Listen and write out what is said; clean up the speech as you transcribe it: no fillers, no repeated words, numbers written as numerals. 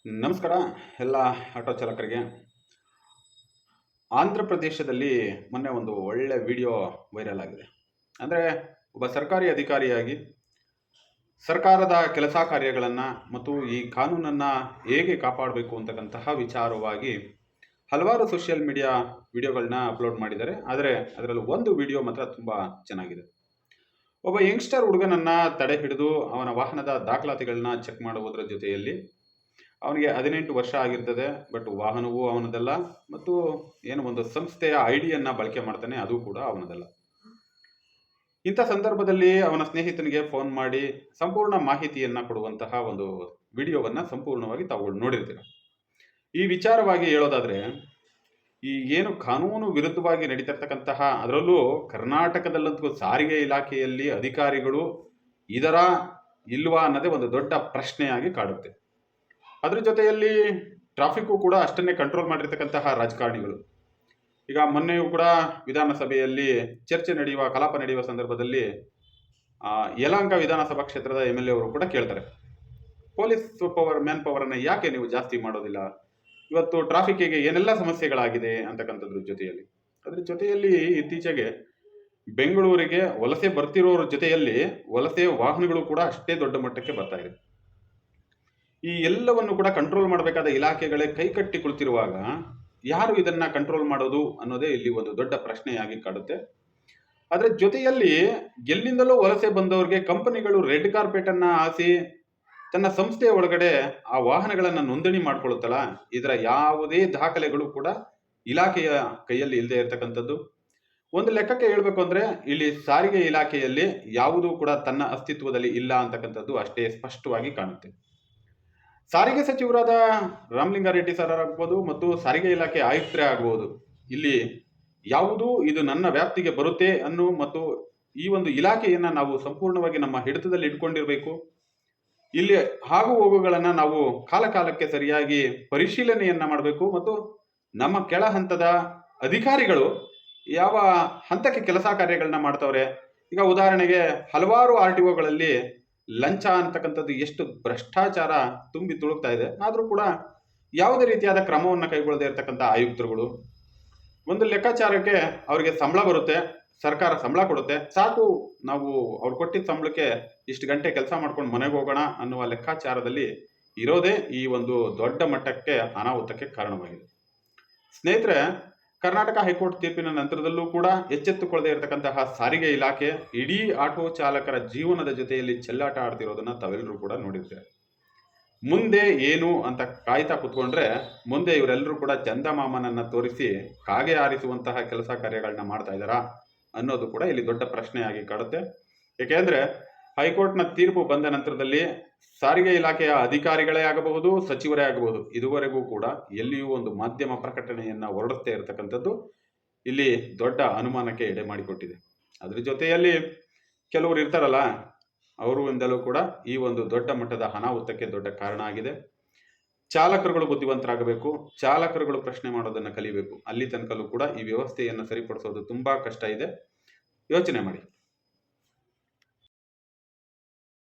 ನಮಸ್ಕಾರ ಎಲ್ಲ ಆಟೋ ಚಾಲಕರಿಗೆ. ಆಂಧ್ರ ಪ್ರದೇಶದಲ್ಲಿ ಮೊನ್ನೆ ಒಂದು ಒಳ್ಳೆ ವಿಡಿಯೋ ವೈರಲ್ ಆಗಿದೆ. ಅಂದರೆ ಒಬ್ಬ ಸರ್ಕಾರಿ ಅಧಿಕಾರಿಯಾಗಿ ಸರ್ಕಾರದ ಕೆಲಸ ಕಾರ್ಯಗಳನ್ನು ಮತ್ತು ಈ ಕಾನೂನನ್ನು ಹೇಗೆ ಕಾಪಾಡಬೇಕು ಅಂತಕ್ಕಂತಹ ವಿಚಾರವಾಗಿ ಹಲವಾರು ಸೋಷಿಯಲ್ ಮೀಡಿಯಾ ವಿಡಿಯೋಗಳನ್ನ ಅಪ್ಲೋಡ್ ಮಾಡಿದ್ದಾರೆ. ಆದರೆ ಅದರಲ್ಲಿ ಒಂದು ವಿಡಿಯೋ ಮಾತ್ರ ತುಂಬ ಚೆನ್ನಾಗಿದೆ. ಒಬ್ಬ ಯಂಗ್ಸ್ಟರ್ ಹುಡುಗನನ್ನು ತಡೆ ಹಿಡಿದು ಅವನ ವಾಹನದ ದಾಖಲಾತಿಗಳನ್ನ ಚೆಕ್ ಮಾಡುವುದರ ಜೊತೆಯಲ್ಲಿ ಅವನಿಗೆ 18 ವರ್ಷ ಆಗಿರ್ತದೆ, ಬಟ್ ವಾಹನವೂ ಅವನದಲ್ಲ ಮತ್ತು ಏನು ಒಂದು ಸಂಸ್ಥೆಯ ಐಡಿಯನ್ನು ಬಳಕೆ ಮಾಡ್ತಾನೆ, ಅದು ಕೂಡ ಅವನದಲ್ಲ. ಇಂಥ ಸಂದರ್ಭದಲ್ಲಿ ಅವನ ಸ್ನೇಹಿತನಿಗೆ ಫೋನ್ ಮಾಡಿ ಸಂಪೂರ್ಣ ಮಾಹಿತಿಯನ್ನು ಕೊಡುವಂತಹ ಒಂದು ವಿಡಿಯೋವನ್ನು ಸಂಪೂರ್ಣವಾಗಿ ತಾವು ನೋಡಿರ್ತೀರ. ಈ ವಿಚಾರವಾಗಿ ಹೇಳೋದಾದರೆ, ಈ ಏನು ಕಾನೂನು ವಿರುದ್ಧವಾಗಿ ನಡೀತಿರ್ತಕ್ಕಂತಹ, ಅದರಲ್ಲೂ ಕರ್ನಾಟಕದಲ್ಲಂತೂ ಸಾರಿಗೆ ಇಲಾಖೆಯಲ್ಲಿ ಅಧಿಕಾರಿಗಳು ಇದರ ಇಲ್ವಾ ಅನ್ನೋದೇ ಒಂದು ದೊಡ್ಡ ಪ್ರಶ್ನೆಯಾಗಿ ಕಾಡುತ್ತೆ. ಅದ್ರ ಜೊತೆಯಲ್ಲಿ ಟ್ರಾಫಿಕ್ಕು ಕೂಡ ಅಷ್ಟನ್ನೇ ಕಂಟ್ರೋಲ್ ಮಾಡಿರ್ತಕ್ಕಂತಹ ರಾಜಕಾರಣಿಗಳು. ಈಗ ಮೊನ್ನೆಯೂ ಕೂಡ ವಿಧಾನಸಭೆಯಲ್ಲಿ ಚರ್ಚೆ ನಡೆಯುವ ಕಲಾಪ ನಡೆಯುವ ಸಂದರ್ಭದಲ್ಲಿ ಯಲಹಂಕ ವಿಧಾನಸಭಾ ಕ್ಷೇತ್ರದ MLA ಅವರು ಕೂಡ ಕೇಳ್ತಾರೆ, ಪೊಲೀಸ್ ಮ್ಯಾನ್ ಪವರನ್ನು ಯಾಕೆ ನೀವು ಜಾಸ್ತಿ ಮಾಡೋದಿಲ್ಲ, ಇವತ್ತು ಟ್ರಾಫಿಕ್ಕಿಗೆ ಏನೆಲ್ಲ ಸಮಸ್ಯೆಗಳಾಗಿದೆ ಅಂತಕ್ಕಂಥದ್ರ ಜೊತೆಯಲ್ಲಿ. ಅದ್ರ ಜೊತೆಯಲ್ಲಿ ಇತ್ತೀಚೆಗೆ ಬೆಂಗಳೂರಿಗೆ ವಲಸೆ ಬರ್ತಿರೋರ ಜೊತೆಯಲ್ಲಿ ವಲಸೆ ವಾಹನಗಳು ಕೂಡ ಅಷ್ಟೇ ದೊಡ್ಡ ಮಟ್ಟಕ್ಕೆ ಬರ್ತಾ ಇದೆ. ಈ ಎಲ್ಲವನ್ನು ಕೂಡ ಕಂಟ್ರೋಲ್ ಮಾಡಬೇಕಾದ ಇಲಾಖೆಗಳೇ ಕೈಕಟ್ಟಿ ಕುಳಿತಿರುವಾಗ ಯಾರು ಇದನ್ನ ಕಂಟ್ರೋಲ್ ಮಾಡೋದು ಅನ್ನೋದೇ ಇಲ್ಲಿ ಒಂದು ದೊಡ್ಡ ಪ್ರಶ್ನೆಯಾಗಿ ಕಾಡುತ್ತೆ. ಅದರ ಜೊತೆಯಲ್ಲಿ ಎಲ್ಲಿಂದಲೂ ವಲಸೆ ಬಂದವರಿಗೆ ಕಂಪನಿಗಳು ರೆಡ್ ಕಾರ್ಪೆಟ್ ಅನ್ನ ಹಾಸಿ ತನ್ನ ಸಂಸ್ಥೆಯ ಒಳಗಡೆ ಆ ವಾಹನಗಳನ್ನ ನೋಂದಣಿ ಮಾಡ್ಕೊಳ್ಳುತ್ತಲ್ಲ, ಇದರ ಯಾವುದೇ ದಾಖಲೆಗಳು ಕೂಡ ಇಲಾಖೆಯ ಕೈಯಲ್ಲಿ ಇಲ್ಲದೆ ಇರತಕ್ಕಂಥದ್ದು. ಒಂದು ಲೆಕ್ಕಕ್ಕೆ ಹೇಳ್ಬೇಕು ಅಂದ್ರೆ ಇಲ್ಲಿ ಸಾರಿಗೆ ಇಲಾಖೆಯಲ್ಲಿ ಯಾವುದೂ ಕೂಡ ತನ್ನ ಅಸ್ತಿತ್ವದಲ್ಲಿ ಇಲ್ಲ ಅಂತಕ್ಕಂಥದ್ದು ಅಷ್ಟೇ ಸ್ಪಷ್ಟವಾಗಿ ಕಾಣುತ್ತೆ. ಸಾರಿಗೆ ಸಚಿವರಾದ ರಾಮಲಿಂಗಾರೆಡ್ಡಿ ಸರ್ ಆಗ್ಬೋದು ಮತ್ತು ಸಾರಿಗೆ ಇಲಾಖೆ ಆಯುಕ್ತರೇ ಆಗ್ಬೋದು, ಇಲ್ಲಿ ಯಾವುದೂ ಇದು ನನ್ನ ವ್ಯಾಪ್ತಿಗೆ ಬರುತ್ತೆ ಅನ್ನೋ ಮತ್ತು ಈ ಒಂದು ಇಲಾಖೆಯನ್ನ ನಾವು ಸಂಪೂರ್ಣವಾಗಿ ನಮ್ಮ ಹಿಡಿತದಲ್ಲಿ ಇಟ್ಕೊಂಡಿರ್ಬೇಕು. ಇಲ್ಲಿ ಆಗು ಹೋಗುಗಳನ್ನ ನಾವು ಕಾಲ ಕಾಲಕ್ಕೆ ಸರಿಯಾಗಿ ಪರಿಶೀಲನೆಯನ್ನ ಮಾಡಬೇಕು ಮತ್ತು ನಮ್ಮ ಕೆಳ ಹಂತದ ಅಧಿಕಾರಿಗಳು ಯಾವ ಹಂತಕ್ಕೆ ಕೆಲಸ ಕಾರ್ಯಗಳನ್ನ ಮಾಡ್ತವ್ರೆ. ಈಗ ಉದಾಹರಣೆಗೆ ಹಲವಾರು RTOಗಳಲ್ಲಿ ಲಂಚ ಅಂತಕ್ಕಂಥದ್ದು ಎಷ್ಟು ಭ್ರಷ್ಟಾಚಾರ ತುಂಬಿ ತುಳುಕ್ತಾ ಇದೆ, ಆದರೂ ಕೂಡ ಯಾವುದೇ ರೀತಿಯಾದ ಕ್ರಮವನ್ನು ಕೈಗೊಳ್ಳದೆ ಇರತಕ್ಕಂಥ ಆಯುಕ್ತರುಗಳು. ಒಂದು ಲೆಕ್ಕಾಚಾರಕ್ಕೆ ಅವರಿಗೆ ಸಂಬಳ ಬರುತ್ತೆ, ಸರ್ಕಾರ ಸಂಬಳ ಕೊಡುತ್ತೆ, ಸಾಕು ನಾವು ಅವ್ರು ಕೊಟ್ಟಿದ್ದ ಸಂಬಳಕ್ಕೆ ಇಷ್ಟು ಗಂಟೆ ಕೆಲಸ ಮಾಡ್ಕೊಂಡು ಮನೆಗೆ ಹೋಗೋಣ ಅನ್ನುವ ಲೆಕ್ಕಾಚಾರದಲ್ಲಿ ಇರೋದೇ ಈ ಒಂದು ದೊಡ್ಡ ಮಟ್ಟಕ್ಕೆ ಅನಾಹುತಕ್ಕೆ ಕಾರಣವಾಗಿದೆ. ಸ್ನೇಹಿತರೆ, ಕರ್ನಾಟಕ ಹೈಕೋರ್ಟ್ ತೀರ್ಪಿನ ನಂತರದಲ್ಲೂ ಕೂಡ ಎಚ್ಚೆತ್ತುಕೊಳ್ಳದೆ ಇರತಕ್ಕಂತಹ ಸಾರಿಗೆ ಇಲಾಖೆ ಇಡೀ ಆಟೋ ಚಾಲಕರ ಜೀವನದ ಜೊತೆಯಲ್ಲಿ ಚೆಲ್ಲಾಟ ಆಡ್ತಿರೋದನ್ನ ತಾವೆಲ್ಲರೂ ಕೂಡ ನೋಡಿರ್ತೀರ. ಮುಂದೆ ಏನು ಅಂತ ಕಾಯ್ತಾ ಕುತ್ಕೊಂಡ್ರೆ ಮುಂದೆ ಇವರೆಲ್ಲರೂ ಕೂಡ ಚಂದಮಾಮನನ್ನ ತೋರಿಸಿ ಕಾಗೆ ಆರಿಸುವಂತಹ ಕೆಲಸ ಕಾರ್ಯಗಳನ್ನ ಮಾಡ್ತಾ ಇದ್ದಾರಾ ಅನ್ನೋದು ಕೂಡ ಇಲ್ಲಿ ದೊಡ್ಡ ಪ್ರಶ್ನೆಯಾಗಿ ಕಾಡುತ್ತೆ. ಏಕೆಂದ್ರೆ ಹೈಕೋರ್ಟ್ನ ತೀರ್ಪು ಬಂದ ನಂತರದಲ್ಲಿ ಸಾರಿಗೆ ಇಲಾಖೆಯ ಅಧಿಕಾರಿಗಳೇ ಆಗಬಹುದು, ಸಚಿವರೇ ಆಗಬಹುದು, ಇದುವರೆಗೂ ಕೂಡ ಎಲ್ಲಿಯೂ ಒಂದು ಮಾಧ್ಯಮ ಪ್ರಕಟಣೆಯನ್ನ ಹೊರಡುತ್ತೇ ಇರತಕ್ಕಂಥದ್ದು ಇಲ್ಲಿ ದೊಡ್ಡ ಅನುಮಾನಕ್ಕೆ ಎಡೆ ಮಾಡಿಕೊಟ್ಟಿದೆ. ಅದ್ರ ಜೊತೆಯಲ್ಲಿ ಕೆಲವರು ಇರ್ತಾರಲ್ಲ, ಅವರು ಇಂದಲೂ ಕೂಡ ಈ ಒಂದು ದೊಡ್ಡ ಮಟ್ಟದ ಅನಾಹುತಕ್ಕೆ ದೊಡ್ಡ ಕಾರಣ ಆಗಿದೆ. ಚಾಲಕರುಗಳು ಬುದ್ಧಿವಂತರಾಗಬೇಕು, ಚಾಲಕರುಗಳು ಪ್ರಶ್ನೆ ಮಾಡೋದನ್ನ ಕಲಿಬೇಕು. ಅಲ್ಲಿ ತನಕಲೂ ಕೂಡ ಈ ವ್ಯವಸ್ಥೆಯನ್ನು ಸರಿಪಡಿಸೋದು ತುಂಬಾ ಕಷ್ಟ ಇದೆ. ಯೋಚನೆ ಮಾಡಿ.